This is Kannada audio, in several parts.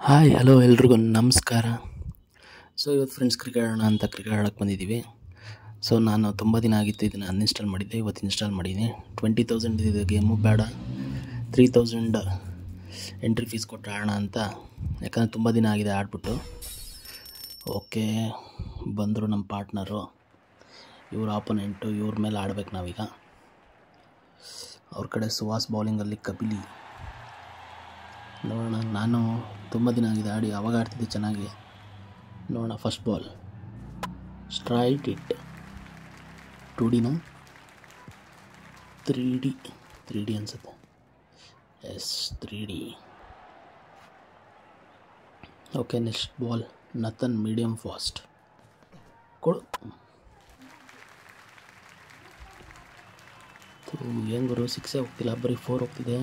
ಹಾಯ್ ಹಲೋ ಎಲ್ರಿಗೂ ನಮಸ್ಕಾರ. ಇವತ್ತು ಫ್ರೆಂಡ್ಸ್ ಕ್ರಿಕೆಟ್ ಆಡೋಣ ಅಂತ ಕ್ರಿಕೆಟ್ ಆಡೋಕ್ಕೆ ಬಂದಿದ್ದೀವಿ. ನಾನು ತುಂಬ ದಿನ ಆಗಿತ್ತು ಇದನ್ನು ಅನ್ಇನ್ಸ್ಟಾಲ್ ಮಾಡಿದ್ದೆ, ಇವತ್ತು ಇನ್ಸ್ಟಾಲ್ ಮಾಡಿದ್ದೀನಿ. 20,000 ಇದೆ ಗೇಮು, ಬೇಡ 3,000 ಎಂಟ್ರಿ ಫೀಸ್ ಕೊಟ್ಟು ಆಡೋಣ ಅಂತ. ಯಾಕಂದರೆ ತುಂಬ ದಿನ ಆಗಿದೆ ಆಡ್ಬಿಟ್ಟು. ಓಕೆ, ಬಂದರು ನಮ್ಮ ಪಾರ್ಟ್ನರು, ಇವ್ರ ಆಪೋನೆಂಟು, ಇವ್ರ ಮೇಲೆ ಆಡ್ಬೇಕು ನಾವೀಗ. ಅವ್ರ ಕಡೆ ಸುಹಾಸ್ ಬೌಲಿಂಗಲ್ಲಿ ಕಪಿಲಿ. ನೋಡೋಣ, ನಾನು ತುಂಬ ದಿನ ಆಗಿದೆ ಆಡಿ, ಆವಾಗ ಆಡ್ತಿದ್ದೆ ಚೆನ್ನಾಗಿ. ನೋಡೋಣ, ಫಸ್ಟ್ ಬಾಲ್ ಸ್ಟ್ರೈಟ್ ಇಟ್. 2Dನ 3D ಅನಿಸುತ್ತೆ. Yes, 3D. Okay, next ball Nathan medium fast ಕೊಡು. ಏನು ಗುರು, 6 ಹೋಗ್ತಿಲ್ಲ, ಬರೀ 4 ಹೋಗ್ತಿದೆ.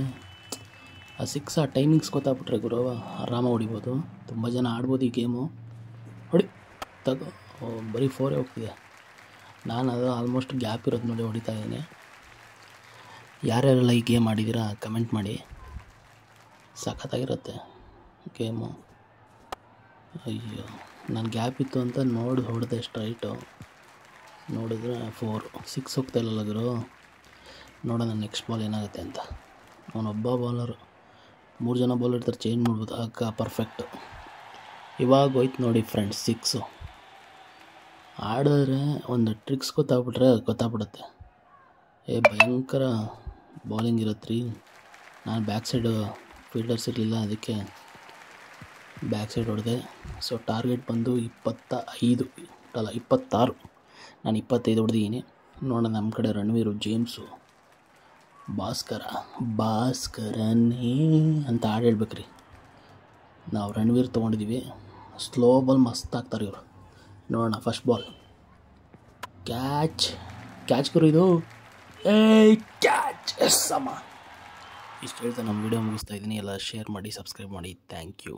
ಆ 6 ಆ ಟೈಮಿಂಗ್ಸ್ ಗೊತ್ತಾಗ್ಬಿಟ್ರೆ ಗುರು ಆರಾಮಾಗಿ ಹೊಡಿಬೋದು. ತುಂಬ ಜನ ಆಡ್ಬೋದು ಈ ಗೇಮು. ಹೊಡಿ ತಗೋ. ಬರೀ 4 ಹೋಗ್ತಿದೆ. ನಾನು ಅದು ಆಲ್ಮೋಸ್ಟ್ ಗ್ಯಾಪ್ ಇರೋದು ನೋಡಿ ಹೊಡಿತಾ ಇದ್ದೀನಿ. ಯಾರ್ಯಾರೆಲ್ಲ ಈ ಗೇಮ್ ಆಡಿದ್ದೀರಾ ಕಮೆಂಟ್ ಮಾಡಿ. ಸಖತ್ತಾಗಿರುತ್ತೆ ಗೇಮು. ಅಯ್ಯೋ, ನಾನು ಗ್ಯಾಪ್ ಇತ್ತು ಅಂತ ನೋಡಿ ಹೊಡೆದೆ ಸ್ಟ್ರೈಟು. ನೋಡಿದ್ರೆ 4, 6 ಹೋಗ್ತಾ ಇಲ್ಲಲ್ಲ ಗುರು. ನೋಡೋಣ ನೆಕ್ಸ್ಟ್ ಬಾಲ್ ಏನಾಗುತ್ತೆ ಅಂತ. ಅವನೊಬ್ಬ ಬೌಲರು, 3 ಜನ ಬೌಲರ್ ಇರ್ತಾರೆ, ಚೇಂಜ್ ಮಾಡ್ಬೋದು. ಪರ್ಫೆಕ್ಟು. ಇವಾಗ ಹೋಯ್ತು ನೋಡಿ ಫ್ರೆಂಡ್ಸ್ 6. ಆಡಿದ್ರೆ ಒಂದು ಟ್ರಿಕ್ಸ್ ಗೊತ್ತಾಗ್ಬಿಡುತ್ತೆ. ಭಯಂಕರ ಬೌಲಿಂಗ್ ಇರುತ್ತೆ ರೀ. ನಾನು ಬ್ಯಾಕ್ ಸೈಡು ಫೀಲ್ಡರ್ಸ್ ಇರಲಿಲ್ಲ, ಅದಕ್ಕೆ ಬ್ಯಾಕ್ ಸೈಡ್ ಹೊಡೆದೆ. ಟಾರ್ಗೆಟ್ ಬಂದು 26. ನಾನು 25 ಹೊಡೆದಿದ್ದೀನಿ. ನೋಡೋಣ, ನಮ್ಮ ಕಡೆ ರಣವೀರು, ಜೇಮ್ಸು, ಭಾಸ್ಕರನೇ ಅಂತ ಹಾಡು ಹೇಳ್ಬೇಕ್ರಿ. ನಾವು ರಣವೀರ್ ತೊಗೊಂಡಿದ್ದೀವಿ. ಸ್ಲೋ ಬಾಲ್ ಮಸ್ತ್ ಆಗ್ತಾರೆ ಇವರು. ನೋಡೋಣ, ಫಸ್ಟ್ ಬಾಲ್ ಕ್ಯಾಚ್ ಗುರು ಇದು. ಕ್ಯಾಚ್ ಎಸ್ ಅಮ್ಮ. ಇಷ್ಟು ಹೇಳ್ತಾ ನಮ್ಮ ವಿಡಿಯೋ ಮುಗಿಸ್ತಾ ಇದ್ದೀನಿ. ಎಲ್ಲ ಶೇರ್ ಮಾಡಿ, ಸಬ್ಸ್ಕ್ರೈಬ್ ಮಾಡಿ. Thank you.